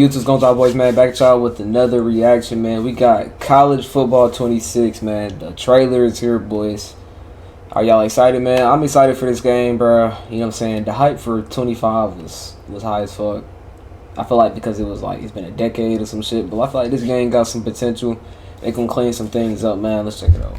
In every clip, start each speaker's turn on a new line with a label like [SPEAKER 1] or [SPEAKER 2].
[SPEAKER 1] YouTube's going to our boys, man. Back at y'all with another reaction, man. We got College Football 26, man. The trailer is here, boys. Are y'all excited, man? I'm excited for this game, bro. You know what I'm saying? The hype for 25 was high as fuck. I feel like because it was like it's been a decade or some shit, but I feel like this game got some potential. They can clean some things up, man. Let's check it out.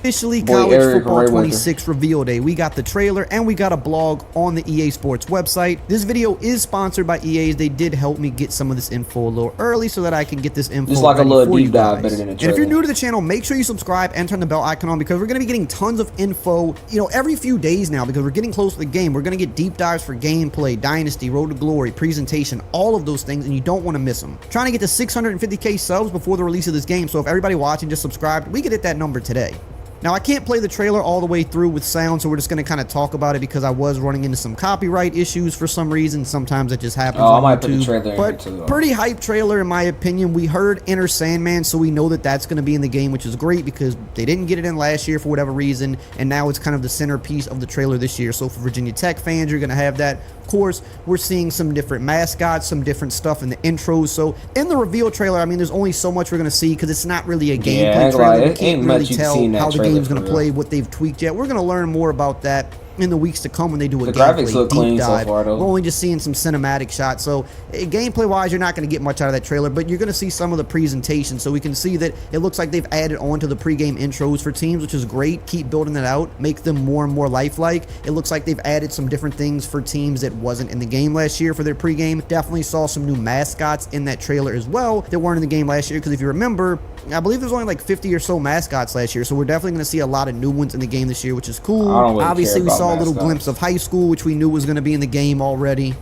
[SPEAKER 2] Officially College Football 26 reveal day. We got the trailer and we got a blog on the EA Sports website. This video is sponsored by EA. They did help me get some of this info a little early so that I can get this info.
[SPEAKER 1] Just like a little deep dive better than a trailer.
[SPEAKER 2] And if you're new to the channel, make sure you subscribe and turn the bell icon on because we're going to be getting tons of info, every few days now because we're getting close to the game. We're going to get deep dives for gameplay, Dynasty, Road to Glory, presentation, all of those things, and you don't want to miss them. Trying to get to 650k subs before the release of this game, so if everybody watching just subscribed, we could hit that number today. Now, I can't play the trailer all the way through with sound, so we're just going to kind of talk about it because I was running into some copyright issues for some reason. Sometimes it just happens on
[SPEAKER 1] I might
[SPEAKER 2] YouTube.
[SPEAKER 1] put the trailer in
[SPEAKER 2] but
[SPEAKER 1] here too,
[SPEAKER 2] pretty hype trailer, in my opinion. We heard Enter Sandman, so we know that that's going to be in the game, which is great because they didn't get it in last year for whatever reason, and now it's kind of the centerpiece of the trailer this year. So for Virginia Tech fans, you're going to have that. Of course, we're seeing some different mascots, some different stuff in the intros. So in the reveal trailer, I mean, there's only so much we're going to see because it's not really a gameplay trailer. We can't really tell how the game's going to play, what they've tweaked yet. We're going to learn more about that in the weeks to come when they do a gameplay deep dive. We're only just seeing some cinematic shots, so gameplay wise you're not going to get much out of that trailer, but you're going to see some of the presentation, so we can see that it looks like they've added on to the pregame intros for teams, which is great. Keep building that out, make them more and more lifelike. It looks like they've added some different things for teams that wasn't in the game last year for their pregame. Definitely saw some new mascots in that trailer as well that weren't in the game last year, because if you remember, I believe there's only like 50 or so mascots last year, so we're definitely going to see a lot of new ones in the game this year, which is cool. Obviously, we saw a little glimpse of high school, which we knew was going to be in the game already.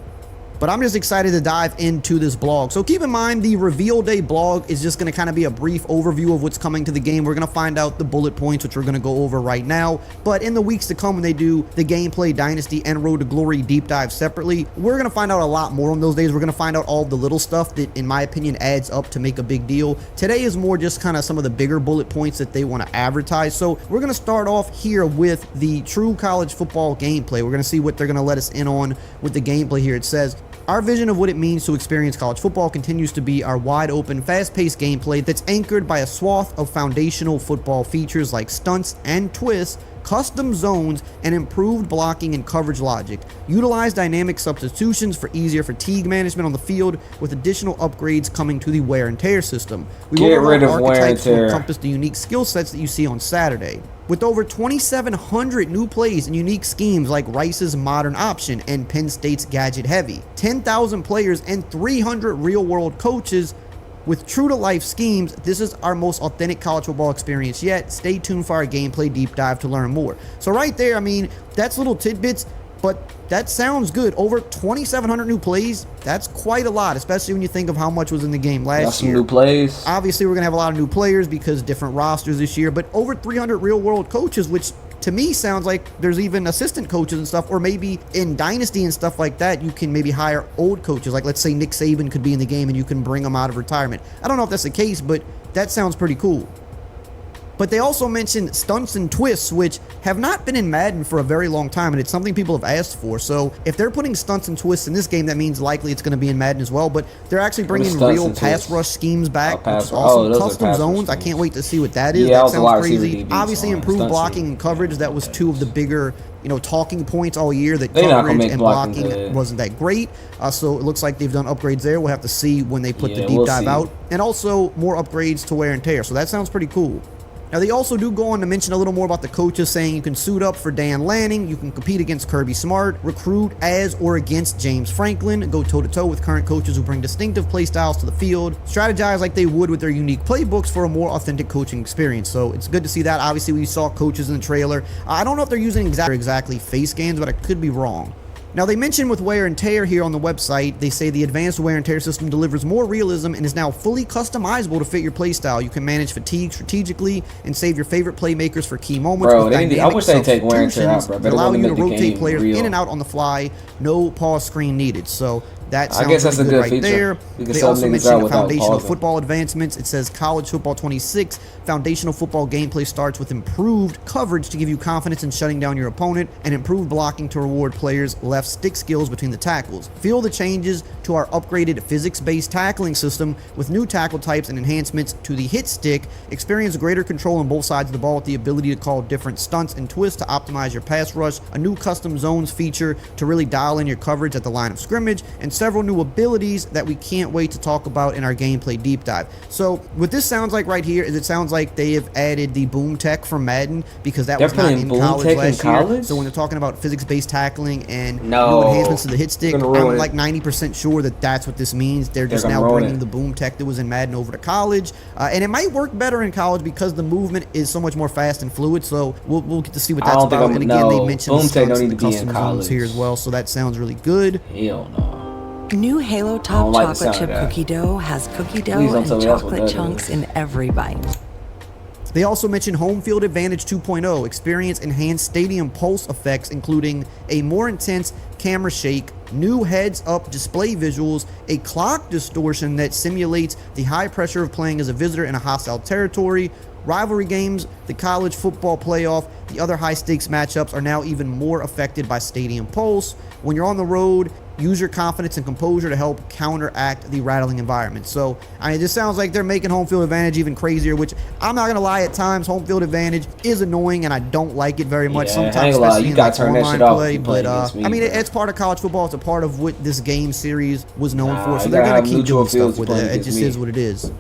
[SPEAKER 2] But I'm just excited to dive into this blog. So keep in mind, the reveal day blog is just going to kind of be a brief overview of what's coming to the game. We're going to find out the bullet points, which we're going to go over right now. But in the weeks to come, when they do the gameplay, Dynasty, and Road to Glory deep dive separately, we're going to find out a lot more on those days. We're going to find out all the little stuff that, in my opinion, adds up to make a big deal. Today is more just kind of some of the bigger bullet points that they want to advertise. So we're going to start off here with the true college football gameplay. We're going to see what they're going to let us in on with the gameplay here. It says, our vision of what it means to experience college football continues to be our wide-open, fast-paced gameplay that's anchored by a swath of foundational football features like stunts and twists, custom zones, and improved blocking and coverage logic. Utilize dynamic substitutions for easier fatigue management on the field, with additional upgrades coming to the wear and tear system. We will provide archetypes to encompass the unique skill sets that you see on Saturday. With over 2,700 new plays and unique schemes like Rice's Modern Option and Penn State's Gadget Heavy, 10,000 players and 300 real-world coaches with true-to-life schemes, this is our most authentic college football experience yet. Stay tuned for our gameplay deep dive to learn more. So right there, I mean, that's little tidbits, but that sounds good. Over 2,700 new plays, that's quite a lot, especially when you think of how much was in the game last year.
[SPEAKER 1] That's some new plays.
[SPEAKER 2] Obviously, we're going to have a lot of new players because different rosters this year, but over 300 real-world coaches, which to me sounds like there's even assistant coaches and stuff, or maybe in Dynasty and stuff like that, you can maybe hire old coaches. Like, let's say Nick Saban could be in the game and you can bring him out of retirement. I don't know if that's the case, but that sounds pretty cool. But they also mentioned stunts and twists, which have not been in Madden for a very long time, and it's something people have asked for. So if they're putting stunts and twists in this game, that means likely it's going to be in Madden as well. But they're actually bringing real pass rush schemes back, which is awesome. Custom zones, I can't wait to see what that is. That sounds crazy. Obviously, improved blocking and coverage. That was two of the bigger talking points all year, that coverage and blocking wasn't that great. So it looks like they've done upgrades there. We'll have to see when they put the deep dive out. And also more upgrades to wear and tear. So that sounds pretty cool. Now, they also do go on to mention a little more about the coaches, saying you can suit up for Dan Lanning, you can compete against Kirby Smart, recruit as or against James Franklin, go toe-to-toe with current coaches who bring distinctive play styles to the field, strategize like they would with their unique playbooks for a more authentic coaching experience. So it's good to see that. Obviously, we saw coaches in the trailer. I don't know if they're using exactly face scans, but I could be wrong. Now, they mentioned with wear and tear here on the website, they say the advanced wear and tear system delivers more realism and is now fully customizable to fit your playstyle. You can manage fatigue strategically and save your favorite playmakers for key moments.
[SPEAKER 1] Bro, I wish they take wear and tear out, bro.
[SPEAKER 2] Allow you to rotate players in and out on the fly. No pause screen needed. So That
[SPEAKER 1] I
[SPEAKER 2] sounds
[SPEAKER 1] guess that's
[SPEAKER 2] really
[SPEAKER 1] a
[SPEAKER 2] good
[SPEAKER 1] good
[SPEAKER 2] right
[SPEAKER 1] feature.
[SPEAKER 2] there.
[SPEAKER 1] You can
[SPEAKER 2] They
[SPEAKER 1] sub
[SPEAKER 2] also
[SPEAKER 1] niggas
[SPEAKER 2] mentioned
[SPEAKER 1] out without
[SPEAKER 2] foundational
[SPEAKER 1] pausing.
[SPEAKER 2] football advancements. It says College Football 26 foundational football gameplay starts with improved coverage to give you confidence in shutting down your opponent and improved blocking to reward players' left stick skills between the tackles. Feel the changes to our upgraded physics-based tackling system with new tackle types and enhancements to the hit stick. Experience greater control on both sides of the ball with the ability to call different stunts and twists to optimize your pass rush, a new custom zones feature to really dial in your coverage at the line of scrimmage, and several new abilities that we can't wait to talk about in our gameplay deep dive. So what this sounds like right here is it sounds like they have added the boom tech from Madden, because that was not in college last year. So when they're talking about physics-based tackling and new enhancements to the hit stick, I'm like 90% sure that that's what this means. They're just now bringing the boom tech that was in Madden over to college, and it might work better in college because the movement is so much more fast and fluid. So we'll get to see what that's about. And again, they mentioned the stunts and the custom zones here as well, so that sounds really good.
[SPEAKER 1] Hell no.
[SPEAKER 3] New Halo Top chocolate chip cookie dough has cookie dough and chocolate chunks in every bite.
[SPEAKER 2] They also mentioned Home Field Advantage 2.0, experience enhanced stadium pulse effects, including a more intense camera shake, new heads-up display visuals, a clock distortion that simulates the high pressure of playing as a visitor in a hostile territory. Rivalry games, the college football playoff, the other high-stakes matchups are now even more affected by stadium pulse. When you're on the road, use your confidence and composure to help counteract the rattling environment. So, I mean, this sounds like they're making home field advantage even crazier, which I'm not going to lie, at times home field advantage is annoying and I don't like it very much. Sometimes, especially in like online play. But, I mean, it's part of college football. It's a part of what this game series was known for. So they're going to keep doing stuff with it. It just is what it is.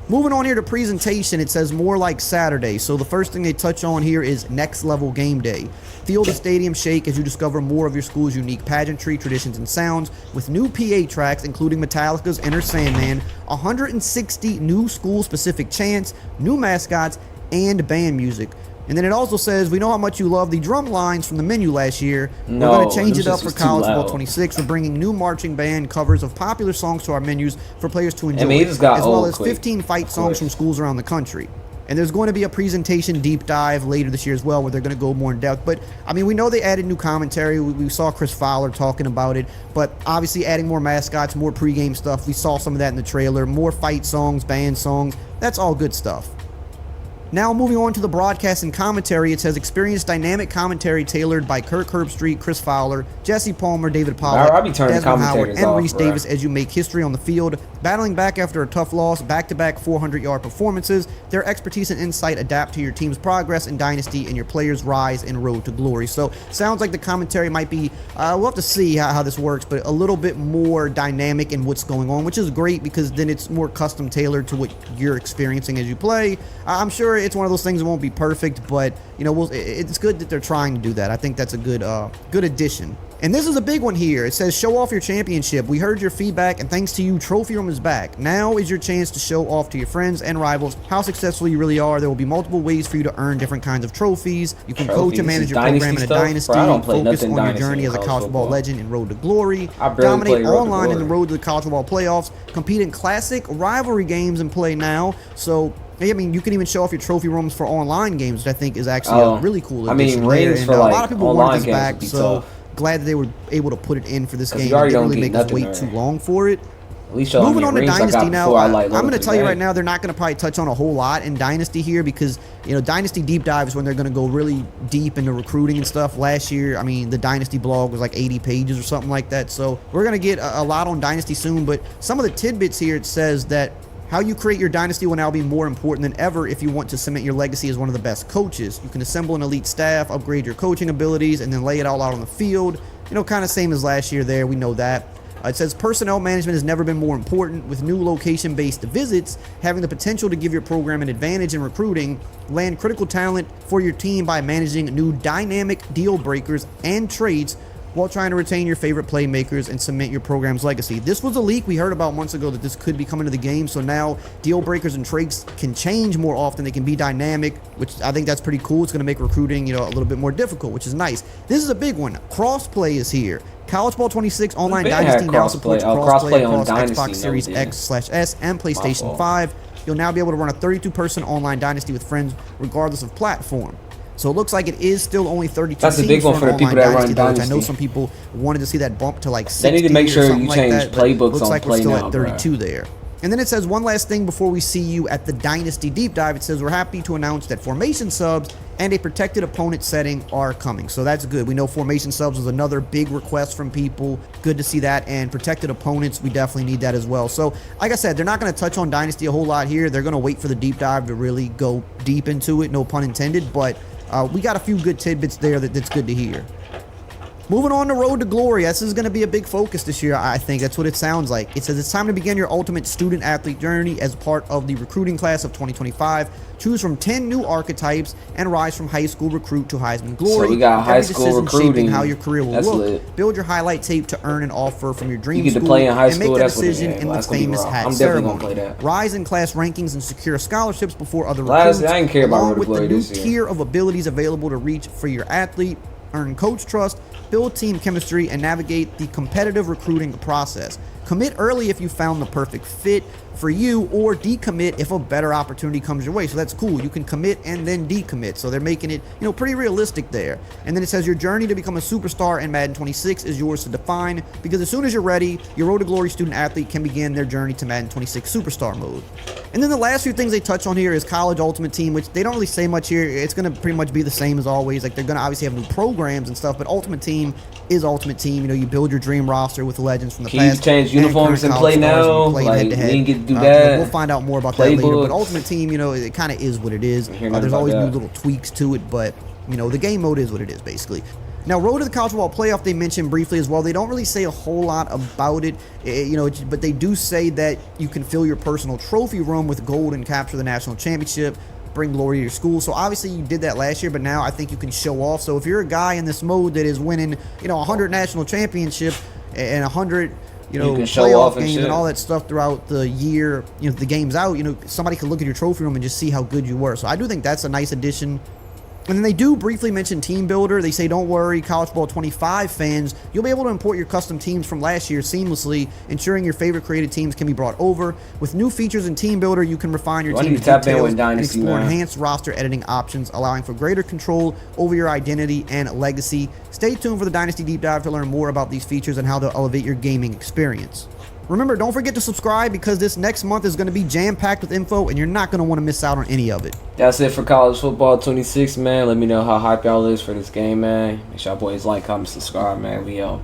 [SPEAKER 2] Moving on here to presentation, it says more like Saturday. So the first thing they touch on here is next level game day. Feel the stadium shake as you discover more of your school's unique pageantry, traditions, and sounds with new PA tracks, including Metallica's Enter Sandman, 160 new school-specific chants, new mascots, and band music. And then it also says, we know how much you love the drum lines from the menu last year. We're going to change it up for College Football 26. We're bringing new marching band covers of popular songs to our menus for players to enjoy, as well as 15 fight songs from schools around the country. And there's going to be a presentation deep dive later this year as well, where they're going to go more in depth. But, I mean, we know they added new commentary. We saw Chris Fowler talking about it. But obviously adding more mascots, more pregame stuff. We saw some of that in the trailer. More fight songs, band songs. That's all good stuff. Now moving on to the broadcast and commentary, it says experience dynamic commentary tailored by Kirk Herbstreit, Chris Fowler, Jesse Palmer, David Pollack, Desmond Howard, and Reese Davis as you make history on the field. Battling back after a tough loss, back-to-back 400-yard performances, their expertise and insight adapt to your team's progress and dynasty and your players' rise and road to glory. So sounds like the commentary might be, we'll have to see how this works, but a little bit more dynamic in what's going on, which is great because then it's more custom tailored to what you're experiencing as you play. I'm sure it's one of those things that won't be perfect, but you know, it's good that they're trying to do that. I think that's a good addition. And this is a big one here. It says, show off your championship. We heard your feedback, and thanks to you, Trophy Room is back. Now is your chance to show off to your friends and rivals how successful you really are. There will be multiple ways for you to earn different kinds of trophies. You can coach and manage your program in a dynasty, focus on your journey as a college football legend in Road to Glory, dominate online in the Road to the college football playoffs, compete in classic rivalry games and play now. So, I mean, you can even show off your trophy rooms for online games, which I think is actually a really cool addition. I mean, for a lot of people wanted this back, so glad that they were able to put it in for this game. They didn't really make us wait too long for it. Moving on to Dynasty now, I'm going to tell you right now, they're not going to probably touch on a whole lot in Dynasty here because, you know, Dynasty Deep Dive is when they're going to go really deep into recruiting and stuff. Last year, I mean, the Dynasty blog was like 80 pages or something like that. So we're going to get a lot on Dynasty soon, but some of the tidbits here, it says that how you create your dynasty will now be more important than ever if you want to cement your legacy as one of the best coaches. You can assemble an elite staff, upgrade your coaching abilities, and then lay it all out on the field. You know, kind of same as last year there. We know that. It says personnel management has never been more important, with new location-based visits having the potential to give your program an advantage in recruiting. Land critical talent for your team by managing new dynamic deal breakers and trades while trying to retain your favorite playmakers and cement your program's legacy. This was a leak we heard about months ago that this could be coming to the game, so now deal breakers and trades can change more often. They can be dynamic, which I think that's pretty cool. It's going to make recruiting, you know, a little bit more difficult, which is nice. This is a big one. Crossplay is here. College Ball 26 Online Dynasty now supports crossplay across Xbox Series X/S and PlayStation 5. You'll now be able to run a 32-person online dynasty with friends regardless of platform. So it looks like it is still only 32
[SPEAKER 1] That's
[SPEAKER 2] teams
[SPEAKER 1] a big one for the people that run Dynasty.
[SPEAKER 2] I know some people wanted to see that bump to like 60
[SPEAKER 1] They need to make sure you change
[SPEAKER 2] like
[SPEAKER 1] playbooks
[SPEAKER 2] looks
[SPEAKER 1] on
[SPEAKER 2] like
[SPEAKER 1] Play
[SPEAKER 2] we're still
[SPEAKER 1] Now,
[SPEAKER 2] at 32 there. And then it says one last thing before we see you at the Dynasty Deep Dive. It says we're happy to announce that formation subs and a protected opponent setting are coming. So that's good. We know formation subs was another big request from people. Good to see that. And protected opponents, we definitely need that as well. So like I said, they're not going to touch on Dynasty a whole lot here. They're going to wait for the deep dive to really go deep into it. No pun intended. But we got a few good tidbits there that's good to hear. Moving on to Road to Glory. This is going to be a big focus this year, I think. That's what it sounds like. It says it's time to begin your ultimate student-athlete journey as part of the recruiting class of 2025. Choose from 10 new archetypes and rise from high school recruit to Heisman glory.
[SPEAKER 1] So we got high school recruiting.
[SPEAKER 2] How your career will look.
[SPEAKER 1] Lit.
[SPEAKER 2] Build your highlight tape to earn an offer from your dream
[SPEAKER 1] you get
[SPEAKER 2] school.
[SPEAKER 1] To play in high school,
[SPEAKER 2] and make that
[SPEAKER 1] that's
[SPEAKER 2] decision in the famous hat ceremony. Rise in class rankings and secure scholarships before other recruits.
[SPEAKER 1] I didn't care about Road to Glory
[SPEAKER 2] this year. With the new tier of abilities available to reach for your athlete, earn coach trust, build team chemistry, and navigate the competitive recruiting process. Commit early if you found the perfect fit for you, or decommit if a better opportunity comes your way. So that's cool. You can commit and then decommit. So they're making it, pretty realistic there. And then it says your journey to become a superstar in Madden 26 is yours to define, because as soon as you're ready, your Road to Glory student athlete can begin their journey to Madden 26 superstar mode. And then the last few things they touch on here is College Ultimate Team, which they don't really say much here. It's going to pretty much be the same as always. Like, they're going to obviously have new programs and stuff, but Ultimate Team is Ultimate Team. You build your dream roster with the legends from the past.
[SPEAKER 1] You change uniforms and Play Now. Like, we didn't get to do that.
[SPEAKER 2] We'll find out more about that later. But Ultimate Team, it kind of is what it is. There's always new little tweaks to it, but, the game mode is what it is, basically. Now, Road to the College Football Playoff, they mentioned briefly as well. They don't really say a whole lot about it, but they do say that you can fill your personal trophy room with gold and capture the national championship, bring glory to your school. So obviously you did that last year, but now I think you can show off. So if you're a guy in this mode that is winning, 100 national championships and 100, playoff games and all that stuff throughout the year, the game's out, somebody could look at your trophy room and just see how good you were. So I do think that's a nice addition. And then they do briefly mention Team Builder. They say, don't worry, College Football 25 fans, you'll be able to import your custom teams from last year seamlessly, ensuring your favorite created teams can be brought over. With new features in Team Builder, you can refine your team's details and explore enhanced roster editing options, allowing for greater control over your identity and legacy. Stay tuned for the Dynasty Deep Dive to learn more about these features and how they'll elevate your gaming experience. Remember, don't forget to subscribe, because this next month is going to be jam-packed with info, and you're not going to want to miss out on any of it.
[SPEAKER 1] That's it for College Football 26, man. Let me know how hype y'all is for this game, man. Make sure y'all boys like, comment, subscribe, man. We out.